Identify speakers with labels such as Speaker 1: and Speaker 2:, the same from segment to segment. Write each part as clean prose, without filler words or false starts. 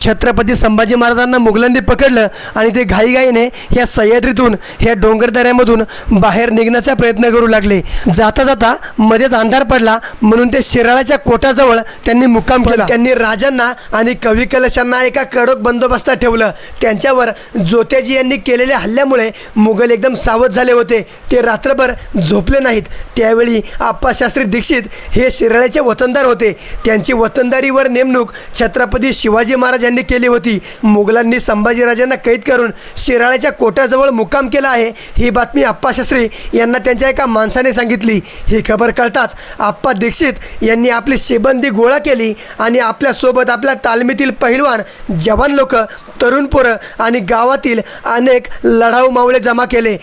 Speaker 1: छत्रपती संभाजी महाराजांना मुघलांनी पकडलं आणि ते घाईघाईने ह्या सह्याद्रीतून ह्या डोंगरदऱ्यामधून बाहेर निघण्याचा प्रयत्न करू लागले। जाता जाता मध्येच अंधार पडला म्हणून ते शिराळाच्या कोटाजवळ त्यांनी मुक्काम केला। त्यांनी राजांना आणि कवी कलशांना एका कडक बंदोबस्तात ठेवलं। त्यांच्यावर जोत्याजी यांनी केलेल्या हल्ल्यामुळे मुघल एकदम सावध झाले होते। ते रात्रभर झोपले नाहीत। त्यावेळी आप्पाशास्त्री दीक्षित हे शिराळ्याचे वतनदार होते। त्यांची वतनदारीवर नेमणूक छत्रपती शिवाजी महाराज यांनी केली होती। मुघलांनी संभाजीराजांना कैद करून शिराळ्याच्या कोटाजवळ मुक्काम केला आहे ही बातमी आप्पाशास्त्री यांना त्यांच्या एका माणसाने सांगितली। ही खबर कळताच आप्पा दीक्षित यांनी आपली शिबंदी गोळा केली आणि आपल्यासोबत आपल्या तालमीतील पहिलवान, जवान लोक, तरुण पोरं आणि गावातील अनेक लढाऊ मावळे जमा केले।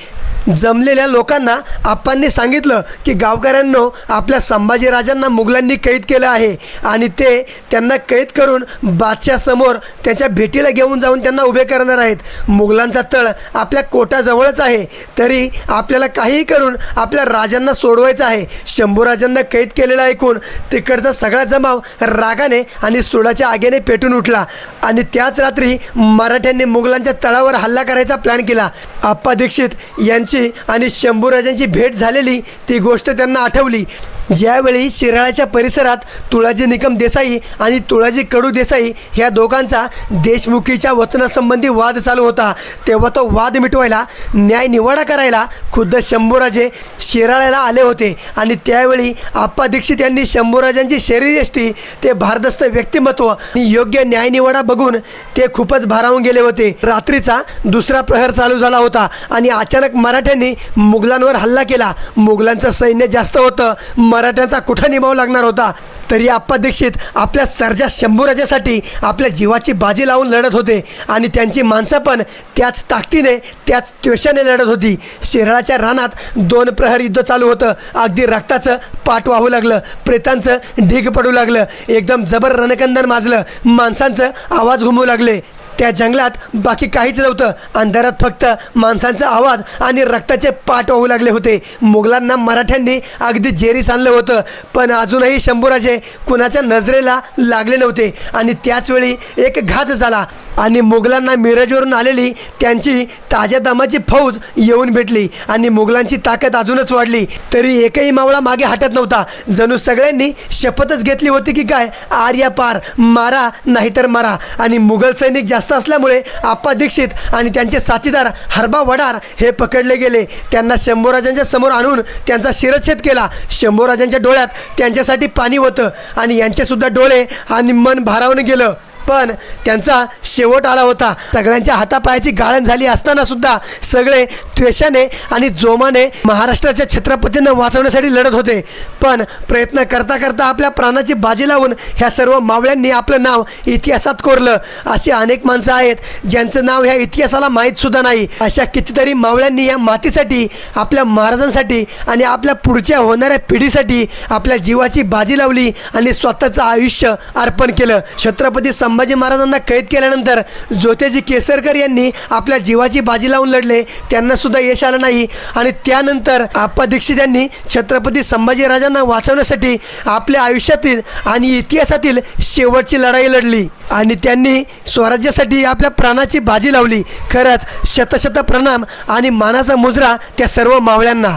Speaker 1: जमलेल्या लोकांना आप्पांनी सांगितलं की गावकऱ्यांनो, आपल्या संभाजीराजांना मुघलांनी कैद केलं आहे आणि ते त्यांना कैद करून बादशाहसमोर त्याच्या भेटीला घेऊन जाऊन त्यांना उभे करणार आहेत। मुघलांचा तळ आपल्या कोटाजवळच आहे, तरी आपल्याला काहीही करून आपल्या राजांना सोडवायचं आहे। शंभूराजांना कैद केलेला ऐकून तिकडचा सगळा जमाव रागाने आणि सुडाच्या आगेने पेटून उठला आणि त्याच रात्री मराठ्यांनी मुघलांच्या तळावर हल्ला करायचा प्लॅन केला। आप्पा दीक्षित यांची आणि शंभूराजांची भेट झालेली ती गोष्ट त्यांना आठवली। ज्यावेळी शिराळ्याच्या परिसरात तुळाजी निकम देसाई आणि तुळाजी कडू देसाई ह्या दोघांचा देशमुखीच्या वतनासंबंधी वाद चालू होता, तेव्हा तो वाद मिटवायला, न्याय निवाडा करायला खुद्द शंभूराजे शिराळ्याला आले होते। आणि त्यावेळी आप्पा दीक्षित यांनी शंभूराजांची शरीरयष्टी, ते भारदस्त व्यक्तिमत्व आणि योग्य न्याय निवाडा बघून ते खूपच भारावून गेले होते। रात्रीचा दुसरा प्रहर चालू झाला होता आणि अचानक मराठ्यांनी मुघलांवर हल्ला केला। मुघलांचं सैन्य जास्त होतं, मराठ्यांचा कुठा निभाव लागणार होता, तरी आप्पा दीक्षित आपल्या सर्जा शंभूराजासाठी आपल्या जीवाची बाजी लावून लढत होते आणि त्यांची माणसं पण त्याच ताकदीने, त्याच त्वेषाने लढत होती। शिराळ्याच्या रानात 2 प्रहर युद्ध चालू होतं। अगदी रक्ताचं पाठ वाहू लागलं, प्रेतांचं ढीग पडू लागलं, एकदम जबर रणकंदन माजलं, माणसांचं आवाज घुमू लागले। त्या जंगलात बाकी काहीच नव्हतं, अंधारात फक्त माणसांचा आवाज आणि रक्ताचे पाठ वाहू लागले होते। मुघलांना मराठ्यांनी अगदी जेरीस आणलं होतं, पण अजूनही शंभूराजे कुणाच्या नजरेला लागले नव्हते। आणि त्याचवेळी एक घात झाला आणि मुघलांना मिरजवरून आलेली त्यांची ताज्या दमाची फौज येऊन भेटली आणि मुघलांची ताकद अजूनच वाढली, तरी एकही मावळा मागे हटत नव्हता। जणू सगळ्यांनी शपथच घेतली होती की काय, आर्या पार, मारा नाहीतर मारा। आणि मुघल सैनिक जास्त असल्यामुळे आप्पा दीक्षित आणि त्यांचे साथीदार हरबा वडार हे पकडले गेले। त्यांना शंभूराजांच्या समोर आणून त्यांचा शिरच्छेद केला। शंभूराजांच्या डोळ्यात त्यांच्यासाठी पाणी होतं आणि यांचेसुद्धा डोळे आणि मन भारावून गेलं, पण त्यांचा शेवट आला होता। सगळ्यांच्या हातापायाची गाळण झाली असताना सुद्धा सगळे त्वेषाने आणि जोमाने महाराष्ट्राच्या छत्रपतींना वाचवण्यासाठी लढत होते। पण प्रयत्न करता करता आपल्या प्राणाची बाजी लावून ह्या सर्व मावळ्यांनी आपलं नाव इतिहासात कोरलं। अशी अनेक माणसं आहेत ज्यांचं नाव ह्या इतिहासाला माहीतसुद्धा नाही। अशा कितीतरी मावळ्यांनी या मातीसाठी, आपल्या महाराजांसाठी आणि आपल्या पुढच्या होणाऱ्या पिढीसाठी आपल्या जीवाची बाजी लावली आणि स्वतःचं आयुष्य अर्पण केलं। छत्रपती संभाजी महाराजांना कैद केल्यानंतर जोत्याजी केसरकर यांनी आपल्या जीवाची बाजी लावून लढले, त्यांना सुद्धा यश आलं नाही। आणि त्यानंतर आप्पा दीक्षित यांनी छत्रपती संभाजीराजांना वाचवण्यासाठी आपल्या आयुष्यातील आणि इतिहासातील शेवटची लढाई लढली आणि त्यांनी स्वराज्यासाठी आपल्या प्राणाची बाजी लावली। खरंच शतशत प्रणाम आणि मानाचा मुजरा त्या सर्व मावळ्यांना।